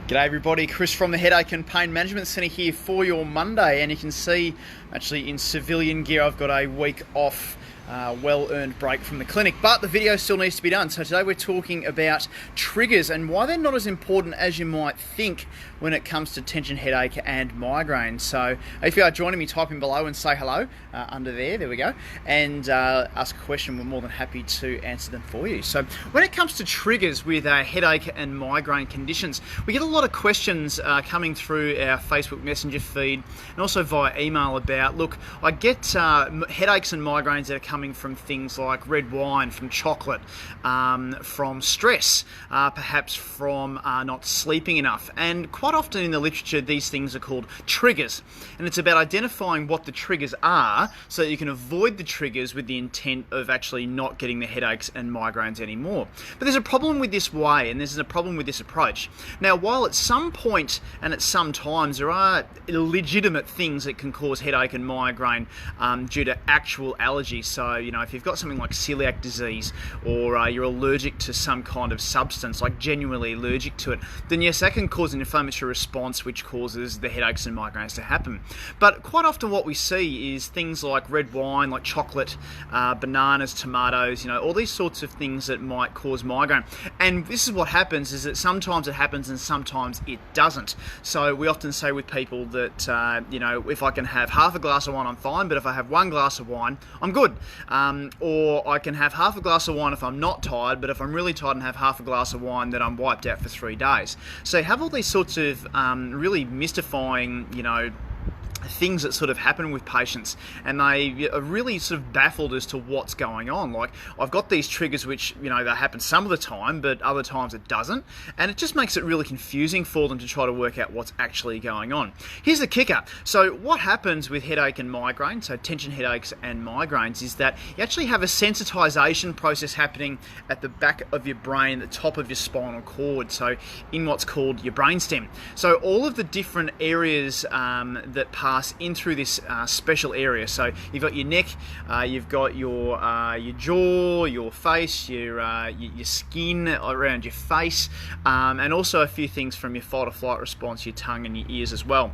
G'day everybody, Chris from the Headache and Pain Management Centre here for your Monday, and you can see actually in civilian gear I've got a week off, well-earned break from the clinic, but the video still needs to be done. So today we're talking about triggers and why they're not as important as you might think when it comes to tension headache and migraine. So if you are joining me, type in below and say hello under there we go, and ask a question. We're more than happy to answer them for you. So when it comes to triggers with headache and migraine conditions, we get a lot of questions coming through our Facebook Messenger feed and also via email about, look, I get headaches and migraines that are coming from things like red wine, from chocolate, from stress, perhaps from not sleeping enough. And quite often in the literature, these things are called triggers. And it's about identifying what the triggers are so that you can avoid the triggers with the intent of actually not getting the headaches and migraines anymore. But there's a problem with this way, and there's a problem with this approach. Now, while at some point and at some times there are legitimate things that can cause headache and migraine due to actual allergies. So, you know, if you've got something like celiac disease, or you're allergic to some kind of substance, like genuinely allergic to it, then yes, that can cause an inflammatory response which causes the headaches and migraines to happen. But quite often what we see is things like red wine, like chocolate, bananas, tomatoes, you know, all these sorts of things that might cause migraine. And this is what happens, is that sometimes it happens and sometimes it doesn't. So we often say with people that, you know, if I can have half a glass of wine, I'm fine, but if I have one glass of wine, I'm good. Or I can have half a glass of wine if I'm not tired, but if I'm really tired and have half a glass of wine, then I'm wiped out for 3 days. So you have all these sorts of really mystifying, you know, things that sort of happen with patients, and they are really sort of baffled as to what's going on. Like, I've got these triggers which, you know, they happen some of the time, but other times it doesn't, and it just makes it really confusing for them to try to work out what's actually going on. Here's the kicker. So what happens with headache and migraine, so tension headaches and migraines, is that you actually have a sensitization process happening at the back of your brain, the top of your spinal cord, so in what's called your brainstem. So all of the different areas that pass in through this special area. So you've got your neck, you've got your jaw, your face, your skin around your face, and also a few things from your fight or flight response, your tongue and your ears as well.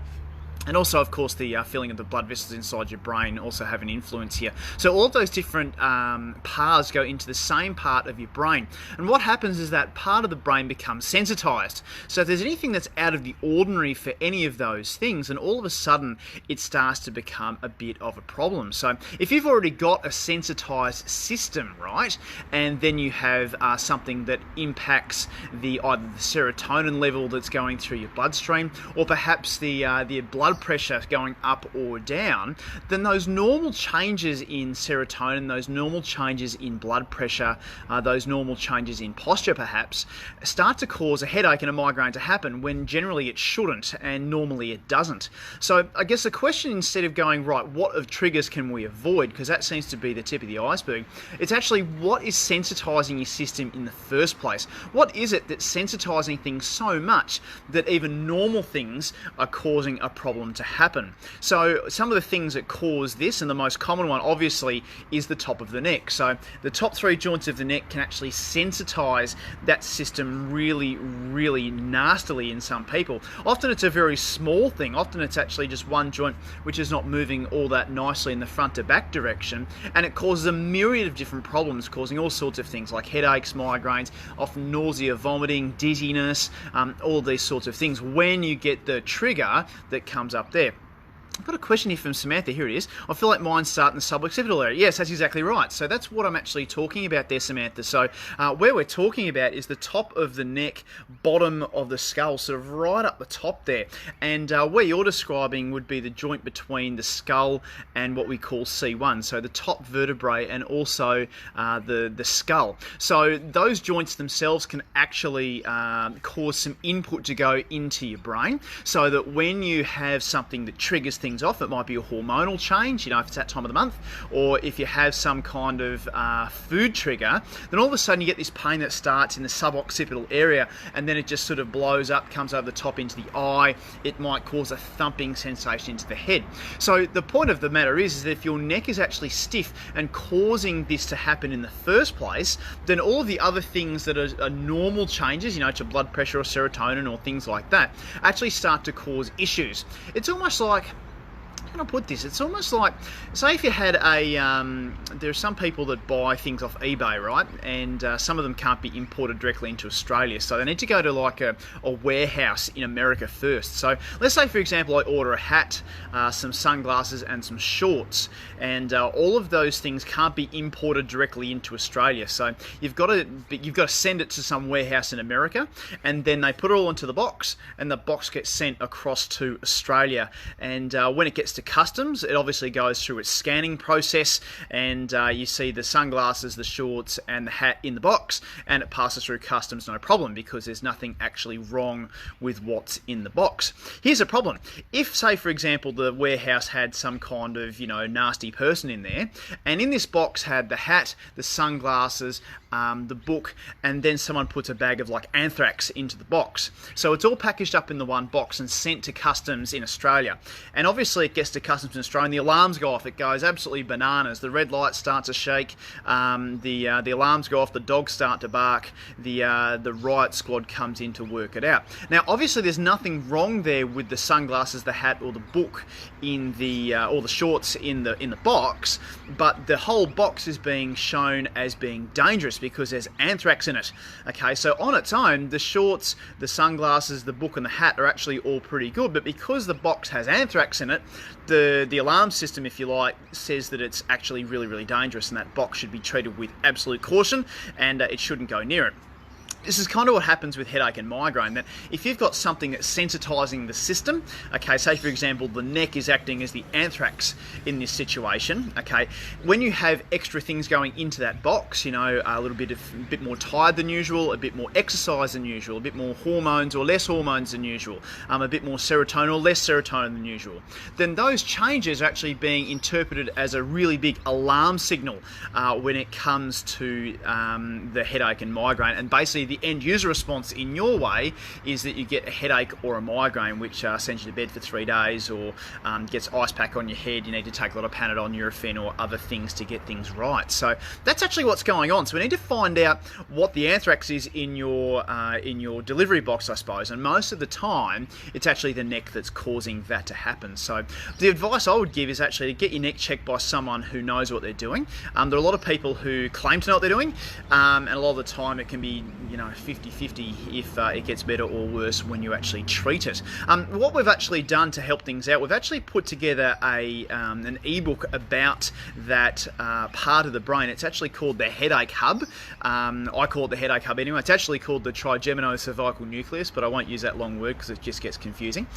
And also, of course, the filling of the blood vessels inside your brain also have an influence here. So all of those different paths go into the same part of your brain. And what happens is that part of the brain becomes sensitized. So if there's anything that's out of the ordinary for any of those things, then all of a sudden it starts to become a bit of a problem. So if you've already got a sensitized system, right, and then you have something that impacts either the serotonin level that's going through your bloodstream, or perhaps the blood pressure going up or down, then those normal changes in serotonin, those normal changes in blood pressure, those normal changes in posture perhaps, start to cause a headache and a migraine to happen when generally it shouldn't, and normally it doesn't. So I guess the question, instead of going, right, what of triggers can we avoid, because that seems to be the tip of the iceberg, it's actually what is sensitizing your system in the first place? What is it that's sensitizing things so much that even normal things are causing a problem to happen? So some of the things that cause this, and the most common one obviously, is the top of the neck. So the top 3 joints of the neck can actually sensitize that system really, really nastily in some people. Often it's a very small thing. Often it's actually just one joint which is not moving all that nicely in the front to back direction, and it causes a myriad of different problems, causing all sorts of things like headaches, migraines, often nausea, vomiting, dizziness, all of these sorts of things when you get the trigger that comes up there. I've got a question here from Samantha. Here it is. I feel like mine start in the suboccipital area. Yes, that's exactly right. So that's what I'm actually talking about there, Samantha. So where we're talking about is the top of the neck, bottom of the skull, sort of right up the top there. And where you're describing would be the joint between the skull and what we call C1, so the top vertebrae, and also the skull. So those joints themselves can actually cause some input to go into your brain, so that when you have something that triggers things off. It might be a hormonal change, if it's that time of the month, or if you have some kind of food trigger, then all of a sudden you get this pain that starts in the suboccipital area, and then it just sort of blows up, comes over the top into the eye. It might cause a thumping sensation into the head. So the point of the matter is that if your neck is actually stiff and causing this to happen in the first place, then all of the other things that are normal changes, to blood pressure or serotonin or things like that, actually start to cause issues. It's almost like, how can I put this? It's almost like, say if you had there are some people that buy things off eBay, right? And some of them can't be imported directly into Australia, so they need to go to like a warehouse in America first. So let's say, for example, I order a hat, some sunglasses and some shorts, and all of those things can't be imported directly into Australia. So you've got to send it to some warehouse in America, and then they put it all into the box, and the box gets sent across to Australia. And when it gets to customs, it obviously goes through its scanning process, and you see the sunglasses, the shorts and the hat in the box, and it passes through customs no problem, because there's nothing actually wrong with what's in the box. Here's a problem. If, say for example, the warehouse had some kind of nasty person in there, and in this box had the hat, the sunglasses, the book, and then someone puts a bag of like anthrax into the box, so it's all packaged up in the one box and sent to customs in Australia, and obviously it gets to customs in Australia and the alarms go off. It goes absolutely bananas. The red light starts to shake, the alarms go off, the dogs start to bark, the riot squad comes in to work it out. Now obviously there's nothing wrong there with the sunglasses, the hat or the book in the or the shorts in the box, but the whole box is being shown as being dangerous because there's anthrax in it. Okay, so on its own, the shorts, the sunglasses, the book and the hat are actually all pretty good, but because the box has anthrax in it, the alarm system, if you like, says that it's actually really, really dangerous, and that box should be treated with absolute caution, and it shouldn't go near it. This is kind of what happens with headache and migraine, that if you've got something that's sensitizing the system, okay, say for example the neck is acting as the anthrax in this situation, okay, when you have extra things going into that box, a little bit more tired than usual, a bit more exercise than usual, a bit more hormones or less hormones than usual, a bit more serotonin or less serotonin than usual, then those changes are actually being interpreted as a really big alarm signal when it comes to the headache and migraine, and basically the end user response in your way is that you get a headache or a migraine, which sends you to bed for 3 days, or gets ice pack on your head. You need to take a lot of Panadol, Nurofen or other things to get things right. So that's actually what's going on. So we need to find out what the anthrax is in your delivery box, I suppose, and most of the time it's actually the neck that's causing that to happen. So the advice I would give is actually to get your neck checked by someone who knows what they're doing. There are a lot of people who claim to know what they're doing, and a lot of the time it can be 50-50 if it gets better or worse when you actually treat it. What we've actually done to help things out, we've actually put together an ebook about that part of the brain. It's actually called the Headache Hub. I call it the Headache Hub anyway. It's actually called the trigeminocervical nucleus, but I won't use that long word because it just gets confusing.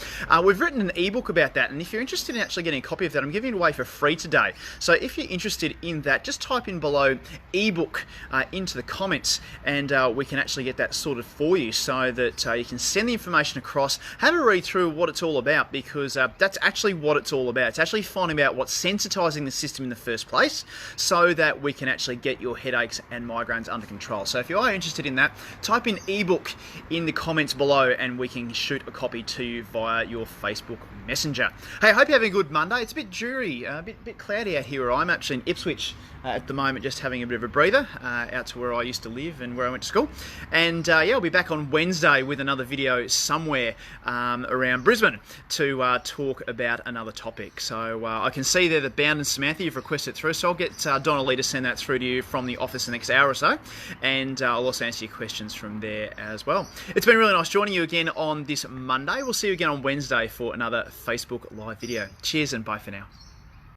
We've written an ebook about that, and if you're interested in actually getting a copy of that, I'm giving it away for free today. So if you're interested in that, just type in below ebook into the comments, and we can actually get that sorted for you, so that you can send the information across, have a read through what it's all about, because that's actually what it's all about. It's actually finding out what's sensitizing the system in the first place, so that we can actually get your headaches and migraines under control. So if you are interested in that, type in ebook in the comments below and we can shoot a copy to you via your Facebook Messenger. Hey, I hope you're having a good Monday. It's a bit dreary, a bit cloudy out here. I'm actually in Ipswich at the moment, just having a bit of a breather out to where I used to live and where I went to school. And yeah, I'll be back on Wednesday with another video somewhere around Brisbane to talk about another topic. So I can see there that Bound and Samantha, you've requested it through, so I'll get Donna Lee to send that through to you from the office the next hour or so, and I'll also answer your questions from there as well. It's been really nice joining you again on this Monday. We'll see you again on Wednesday for another Facebook Live video. Cheers and bye for now.